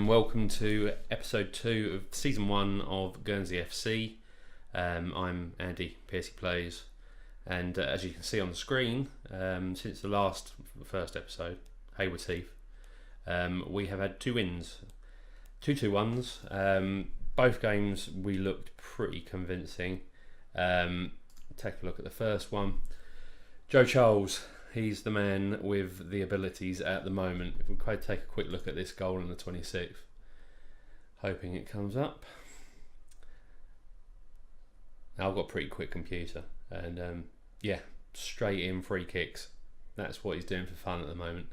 and welcome to episode 2 of season 1 of Guernsey FC. I'm Andy, Piercy Plays, and as you can see on the screen, since the first episode, Haywards Heath, we have had 2 wins, 2-2-1s. Both games we looked pretty convincing. Take a look at the first one. Joe Charles, he's the man with the abilities at the moment. If we could take a quick look at this goal on the 26th, hoping it comes up. Now I've got a pretty quick computer, and straight in free kicks. That's what he's doing for fun at the moment.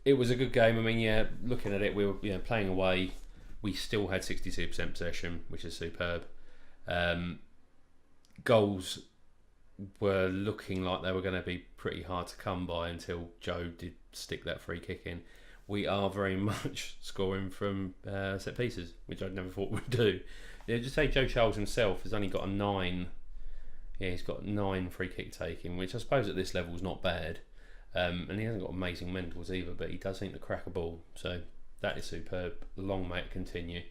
It was a good game. I mean, looking at it, we were playing away. We still had 62% possession, which is superb. Goals were looking like they were going to be pretty hard to come by until Joe did stick that free kick in. We are very much scoring from set pieces, which I'd never thought we'd do. Just say Joe Charles himself has only got a 9. Yeah, he's got 9 free kick taking, which I suppose at this level is not bad. And he hasn't got amazing mentals either, but he does seem to crack a ball. So that is superb. Long may it continue.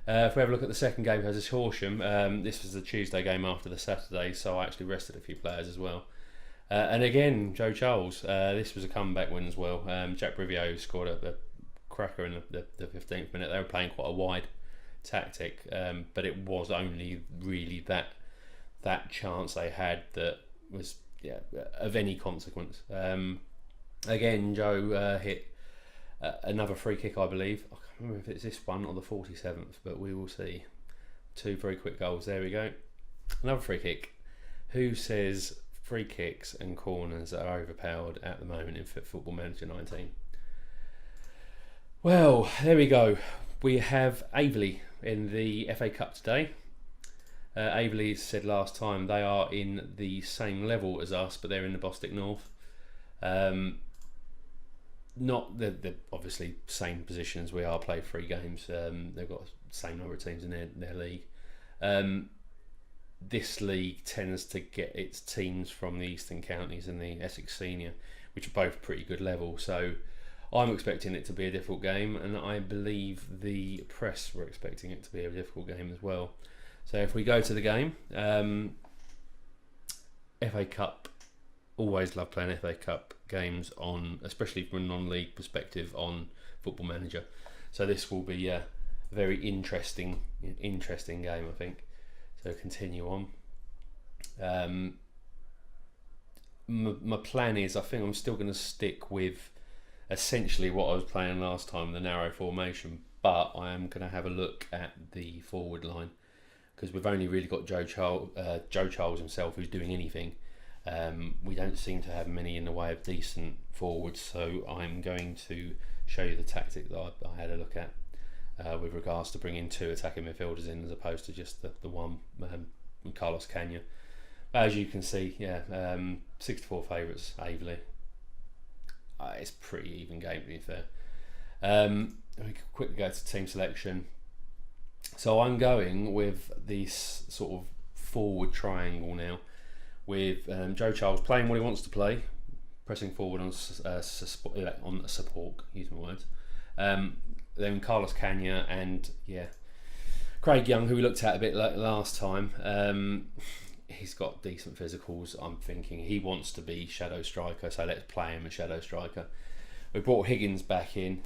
If we have a look at the second game versus Horsham, this was the Tuesday game after the Saturday, so I actually rested a few players as well. And again, Joe Charles, this was a comeback win as well. Jack Brivio scored a cracker in the 15th minute. They were playing quite a wide tactic, but it was only really that chance they had that was of any consequence. Again, Joe hit another free kick, I believe. I can't remember if it's this one or the 47th, but we will see. 2 very quick goals. There we go. Another free kick. Who says free kicks and corners are overpowered at the moment in Football Manager 19? Well, there we go. We have Aveley in the FA Cup today. Aveley said last time they are in the same level as us, but they're in the Bostik North. Not the obviously same position as we are, play 3 games. They've got the same number of teams in their league. This league tends to get its teams from the Eastern Counties and the Essex Senior, which are both pretty good level. So I'm expecting it to be a difficult game, and I believe the press were expecting it to be a difficult game as well. So if we go to the game, FA Cup, always love playing FA Cup games on, especially from a non-league perspective, on Football Manager. So this will be a very interesting game, I think. So continue on. My plan is, I think I'm still going to stick with essentially what I was playing last time, the narrow formation, but I am going to have a look at the forward line, because we've only really got Joe Charles himself who's doing anything. We don't seem to have many in the way of decent forwards, so I'm going to show you the tactic that I had a look at with regards to bringing 2 attacking midfielders in as opposed to just the one, Carlos Cagna. As you can see, 64 favourites, Aveley. It's a pretty even game, to be fair. We can quickly go to team selection. So I'm going with this sort of forward triangle now, with Joe Charles playing what he wants to play, pressing forward on support, use my words. Then Carlos Cagna and Craig Young, who we looked at a bit last time. He's got decent physicals. I'm thinking he wants to be shadow striker, so let's play him a shadow striker. We brought Higgins back in.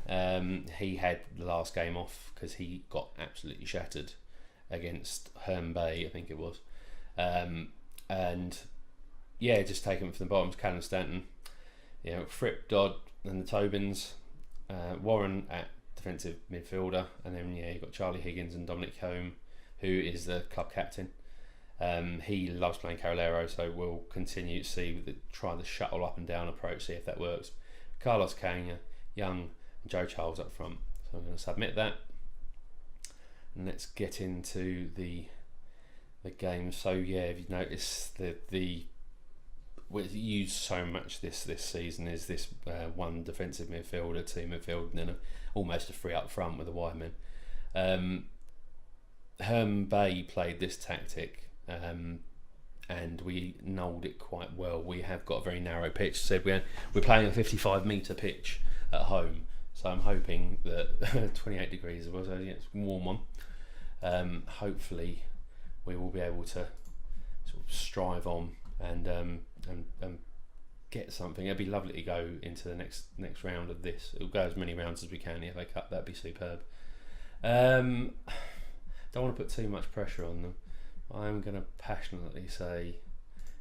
He had the last game off because he got absolutely shattered against Herne Bay, I think it was. And just take him from the bottom. Callum Stanton, Fripp, Dodd, and the Tobins. Warren at defensive midfielder, and then you've got Charlie Higgins and Dominic Home, who is the club captain. He loves playing Carolero, so we'll continue to try the shuttle up and down approach, see if that works. Carlos Cagna, Young, and Joe Charles up front. So I'm going to submit that, and let's get into the game. So if you notice we've used so much this season is this one defensive midfielder, 2 midfield, and then almost a 3 up front with a wide man. Herne Bay played this tactic, and we nulled it quite well. We have got a very narrow pitch. So we're playing a 55 metre pitch at home, So I'm hoping that 28 degrees as well, so yeah, it's a warm one. Hopefully we will be able to sort of strive on and get something. It'd be lovely to go into the next round of this. It'll go as many rounds as we can. If they cut, that'd be superb. Don't want to put too much pressure on them. I'm going to passionately say,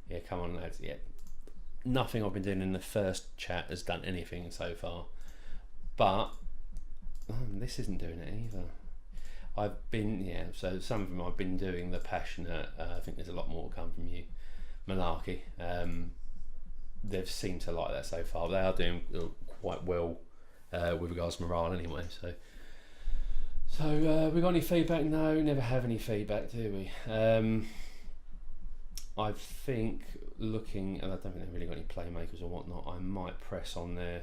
yeah, come on lads. Yeah, nothing I've been doing in the first chat has done anything so far, but this isn't doing it either. I've been, so some of them I've been doing the passionate. I think there's a lot more to come from you, Malarkey. They've seemed to like that so far. They are doing quite well with regards to morale anyway. So we got any feedback? No, never have any feedback, do we? I think looking, and I don't think they've really got any playmakers or whatnot. I might press on their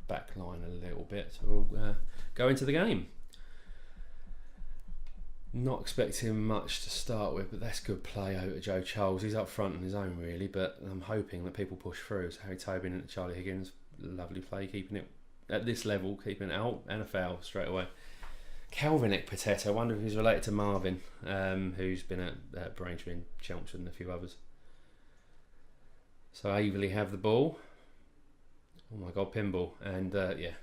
back line a little bit. So we'll go into the game. Not expecting much to start with, but that's good play out of Joe Charles. He's up front on his own really, but I'm hoping that people push through. So Harry Tobin and Charlie Higgins, lovely play, keeping it at this level, keeping it out, and a foul straight away. Calvin Ekpateta, I wonder if he's related to Marvin, who's been at Braintree and Chelmsford and a few others. So Aveley have the ball. Oh my god, pinball. And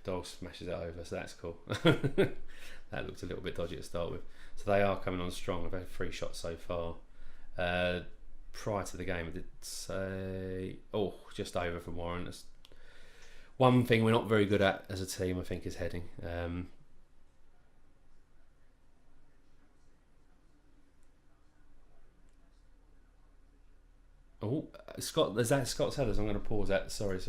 Dog smashes it over, so that's cool. That looked a little bit dodgy to start with. So they are coming on strong. I've had 3 shots so far. Prior to the game, I did say, just over from Warren. That's one thing we're not very good at as a team, I think, is heading. Scott, is that Scott Sellers? I'm going to pause that. Sorry.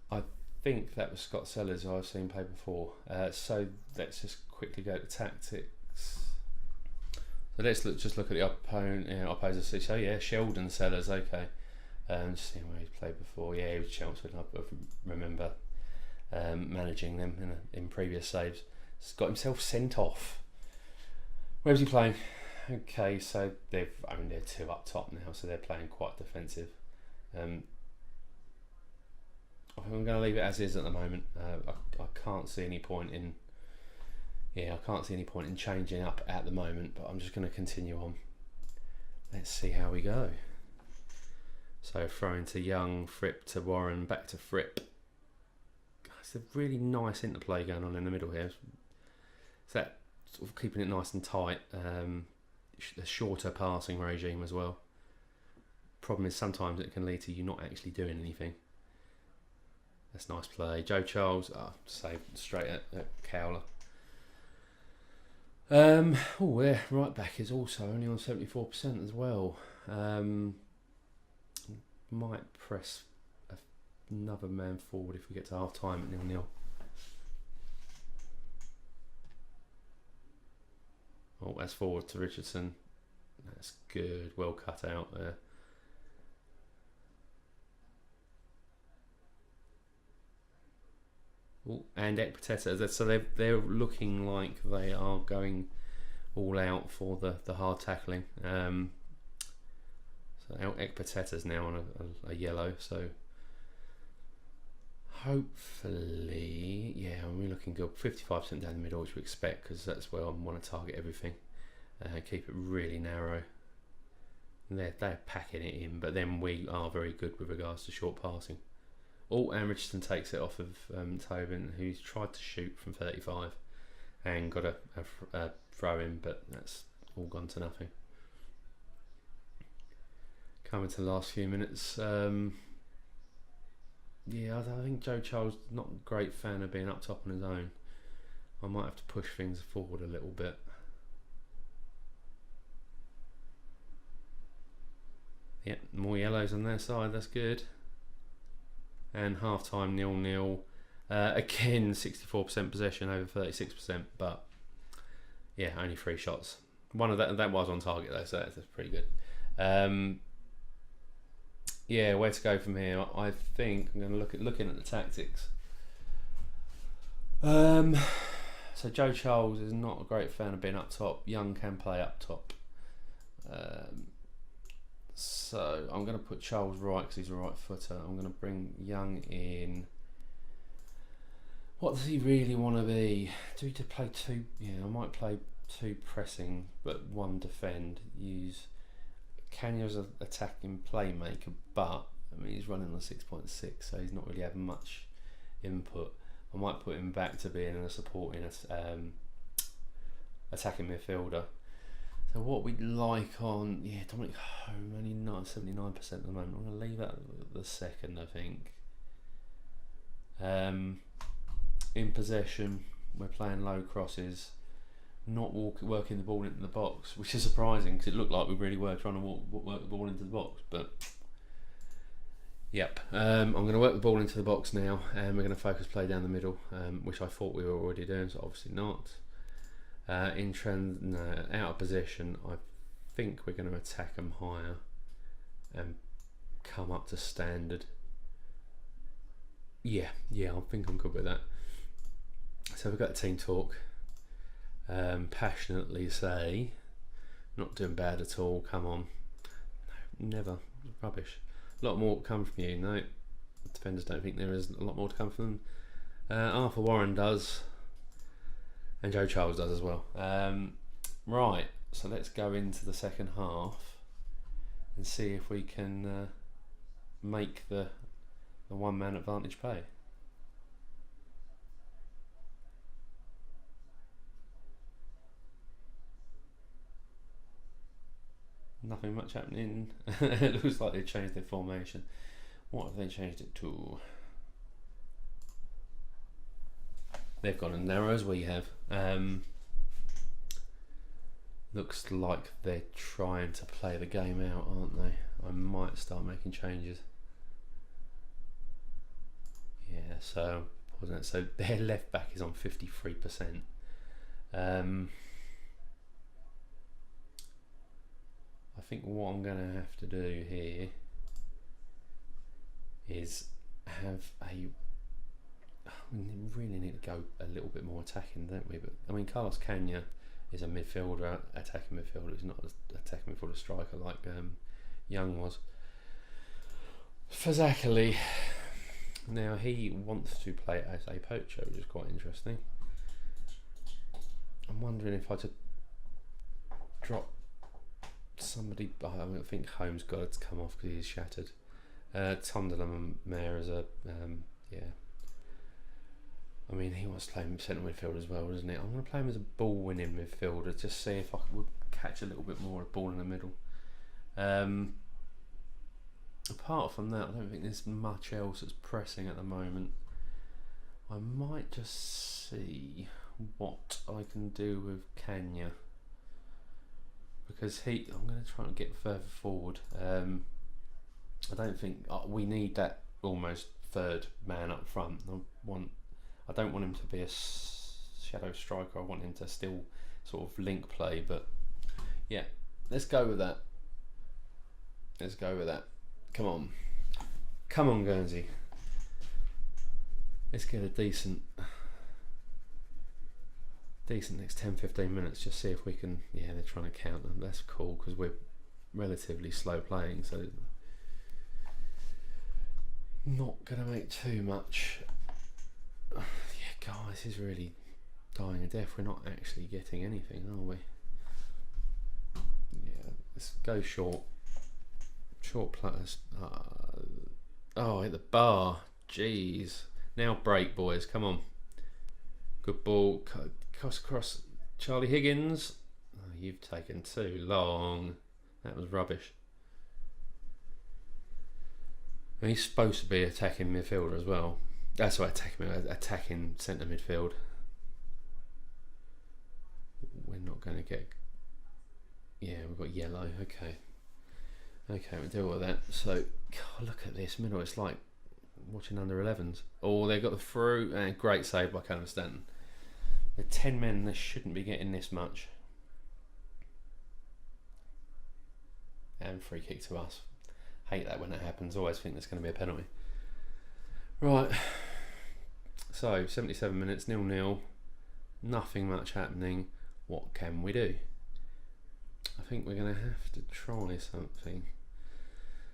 I think that was Scott Sellers who I've seen play before. So let's just quickly go to tactics. So let's just look at the opposite. So yeah, Sheldon Sellers, okay. Just seeing where he's played before. Yeah, he was Chelmsford. I remember managing them in previous saves. He's got himself sent off. Where was he playing? Okay, so they're 2 up top now, so they're playing quite defensive. I'm going to leave it as is at the moment. I can't see any point in. Yeah, I can't see any point in changing up at the moment, but I'm just going to continue on. Let's see how we go. So throwing to Young, Fripp to Warren, back to Fripp. It's a really nice interplay going on in the middle here. Is that sort of keeping it nice and tight? A shorter passing regime as well. Problem is sometimes it can lead to you not actually doing anything. That's nice play. Joe Charles, saved straight at Cowler. Their right back is also only on 74% as well. Might press another man forward if we get to half time at 0-0. That's forward to Richardson. That's good. Well cut out there. And Ekpateta. So they're looking like they are going all out for the hard tackling. So Ekpateta's now on a yellow. So hopefully, we're looking good. 55% down the middle, which we expect, because that's where I want to target everything. Keep it really narrow. They're packing it in, but then we are very good with regards to short passing. And Richardson takes it off of Tobin, who's tried to shoot from 35 and got a throw in, but that's all gone to nothing. Coming to the last few minutes. I think Joe Charles is not a great fan of being up top on his own. I might have to push things forward a little bit. Yeah, more yellows on their side, that's good. And half time 0-0. Again, 64% possession over 36%, but yeah, only 3 shots. One of that was on target though, so that's pretty good. Where to go from here? I think I'm going to looking at the tactics. So Joe Charles is not a great fan of being up top. Young can play up top. So I'm going to put Charles right because he's a right footer. I'm going to bring Young in What does he really want to be? Do we just play two? Yeah, I might play two pressing, but one defend. Use Kanye as an attacking playmaker, but I mean he's running on 6.6, so he's not really having much input. I might put him back to being a supporting attacking midfielder. So what we'd like on, Dominic Home, only 79% at the moment. I'm going to leave that the second, I think. In possession, we're playing low crosses, not working the ball into the box, which is surprising because it looked like we really were trying to work the ball into the box. But yep, I'm going to work the ball into the box now, and we're going to focus play down the middle, which I thought we were already doing, so obviously not. Out of possession, I think we're going to attack them higher and come up to standard. Yeah, I think I'm good with that. So we've got team talk. Passionately say, not doing bad at all. Come on, no, never rubbish. A lot more to come from you. No, the defenders don't think there is a lot more to come from them. Arthur Warren does, and Joe Charles does as well. Right, so let's go into the second half and see if we can make the one-man advantage pay. Nothing much happening. It looks like they've changed their formation. What have they changed it to? They've gone as narrow as we have. Looks like they're trying to play the game out, aren't they? I might start making changes. Yeah, so wasn't it? So their left back is on 53%. I think what I'm going to have to do here is have we really need to go a little bit more attacking, don't we? But I mean, Carlos Cagna is a midfielder, attacking midfielder. He's not an attacking midfielder striker like Young was. Fazakali, now he wants to play as a poacher, which is quite interesting. I'm wondering if I should drop somebody. I think Holmes got to come off because he's shattered. Tondelam Mayer as a I mean, he wants to play him centre midfield as well, doesn't he? I'm going to play him as a ball-winning midfielder, just see if I would catch a little bit more of ball in the middle. Apart from that, I don't think there's much else that's pressing at the moment. I might just see what I can do with Cagna, because I'm going to try and get further forward. I don't think we need that almost third man up front. I don't want him to be a shadow striker. I want him to still sort of link play. But yeah, let's go with that. Come on, Guernsey. Let's get a decent next 10-15 minutes. Just see if we can. Yeah, they're trying to count them. That's cool because we're relatively slow playing, so not gonna make too much. Yeah, guys, this is really dying a death. We're not actually getting anything, are we? Yeah, let's go short players. Hit the bar. Jeez. Now break, boys. Come on. Good ball. Cross. Charlie Higgins. Oh, you've taken too long. That was rubbish. And he's supposed to be attacking midfielder as well. That's right, attacking centre midfield. We're not going to get. Yeah, we've got yellow. Okay, we'll deal with that. So, God, look at this middle. It's like watching under 11s. Oh, they got the through, and great save by Callum Stanton. The 10 men, they shouldn't be getting this much. And free kick to us. Hate that when it happens. Always think there's going to be a penalty. Right. So 77 minutes, 0-0. Nothing much happening. What can we do? I think we're going to have to try something.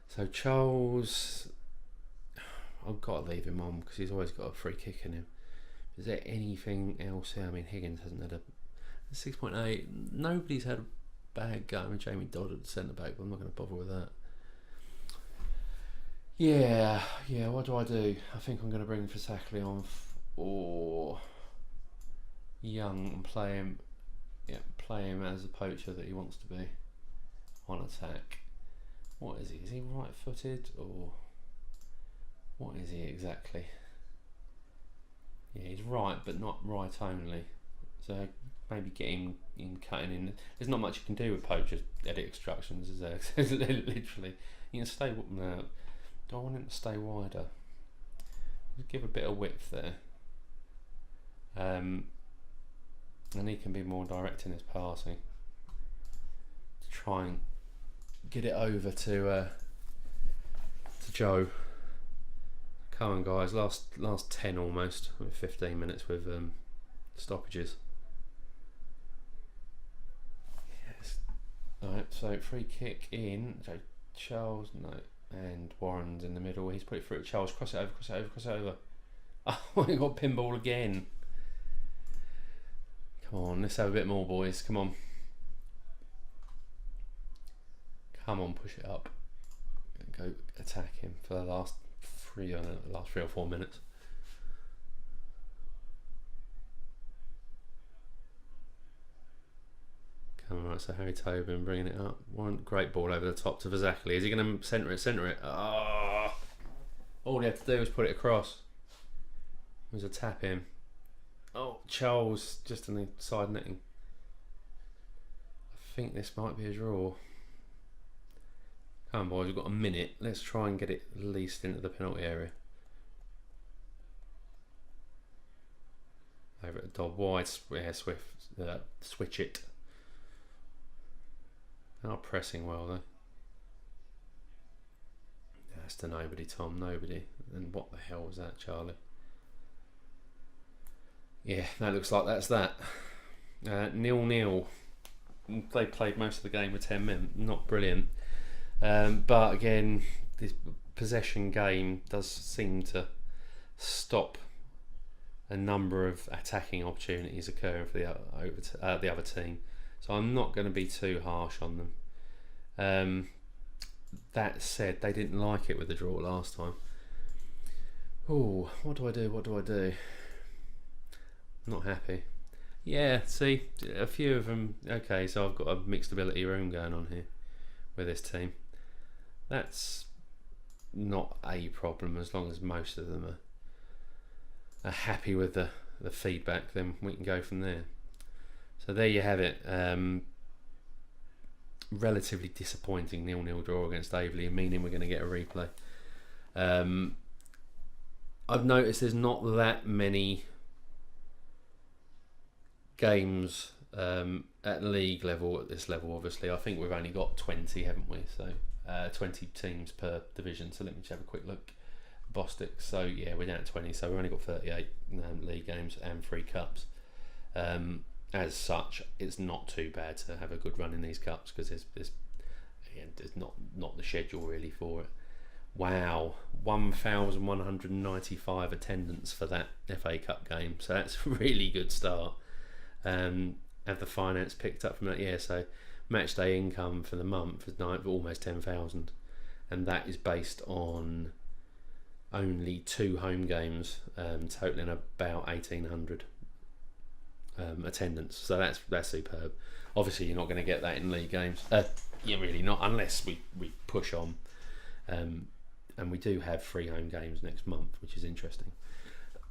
So Charles, I've got to leave him on because he's always got a free kick in him. Is there anything else here? I mean, Higgins hasn't had a 6.8. Nobody's had a bad game. I mean, Jamie Dodd at the centre back, but I'm not going to bother with that. Yeah. What do? I think I'm going to bring Fasakli on or Young and play him. Yeah, play him as a poacher that he wants to be on attack. What is he? Is he right-footed or what is he exactly? Yeah, he's right, but not right only. So maybe get him in cutting in. There's not much you can do with poachers edit instructions, is there? Literally, you can stay. No, do I want him to stay wider? Just give a bit of width there, and he can be more direct in his passing to try and get it over to Joe. Come on, guys! Last 10 almost with 15 minutes with stoppages. Yes. Alright, so free kick in. So Charles, no, and Warren's in the middle. He's put it through to Charles. Cross it over. Oh, we got pinball again. Come on, let's have a bit more, boys. Come on, push it up. Go attack him for the last 3 or 4 minutes. Come on, right, so Harry Tobin bringing it up. One great ball over the top to Fasakli. Is he going to centre it? Oh, all he had to do was put it across. It was a tap in. Oh, Charles just in the side netting. I think this might be a draw. Come on, boys, we've got a minute. Let's try and get it at least into the penalty area. Over at Dodd wide, switch it. Not pressing well though. That's to nobody, Tom, nobody. And what the hell was that, Charlie? Yeah, that looks like that's that. 0-0. They played most of the game with 10 men. Not brilliant. But again, this possession game does seem to stop a number of attacking opportunities occurring for the other team. So I'm not going to be too harsh on them. That said, they didn't like it with the draw last time. Oh, what do I do? Not happy. Yeah, see, a few of them. Okay, so I've got a mixed ability room going on here with this team. That's not a problem as long as most of them are happy with the feedback. Then we can go from there. So there you have it. Relatively disappointing 0-0 draw against Aveley, meaning we're going to get a replay. I've noticed there's not that many games at league level at this level. Obviously, I think we've only got 20, haven't we? So 20 teams per division. So let me just have a quick look. Bostik. So yeah, we're down at 20. So we've only got 38 league games and 3 cups. As such, it's not too bad to have a good run in these cups because there's not the schedule really for it. Wow, 1,195 attendance for that FA Cup game, so that's a really good start. Have the finance picked up from that? Yeah, so match day income for the month is almost 10,000, and that is based on only 2 home games, totaling about 1,800. Attendance, so that's superb. Obviously you're not going to get that in league games, you're really not, unless we push on, and we do have 3 home games next month, which is interesting.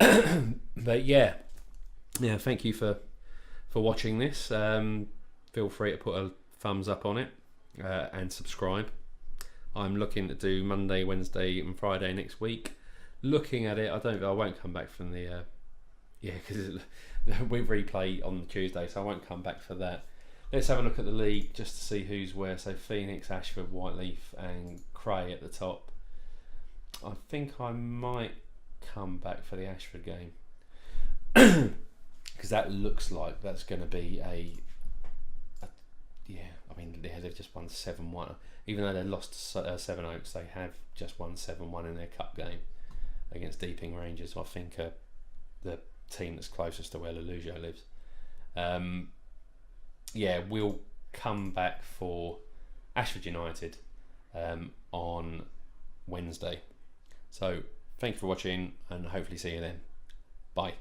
But yeah, thank you for watching this. Feel free to put a thumbs up on it and subscribe. I'm looking to do Monday, Wednesday and Friday next week. Looking at it, I won't come back from the because we replay on Tuesday, so I won't come back for that. Let's have a look at the league just to see who's where. So Phoenix, Ashford, Whiteleaf and Cray at the top. I think I might come back for the Ashford game because that looks like that's going to be they've just won 7-1. Even though they lost to Seven Oaks, they have just won 7-1 in their cup game against Deeping Rangers. So I think the team that's closest to where Lollujo lives. We'll come back for Ashford United on Wednesday. So thank you for watching, and hopefully see you then. Bye.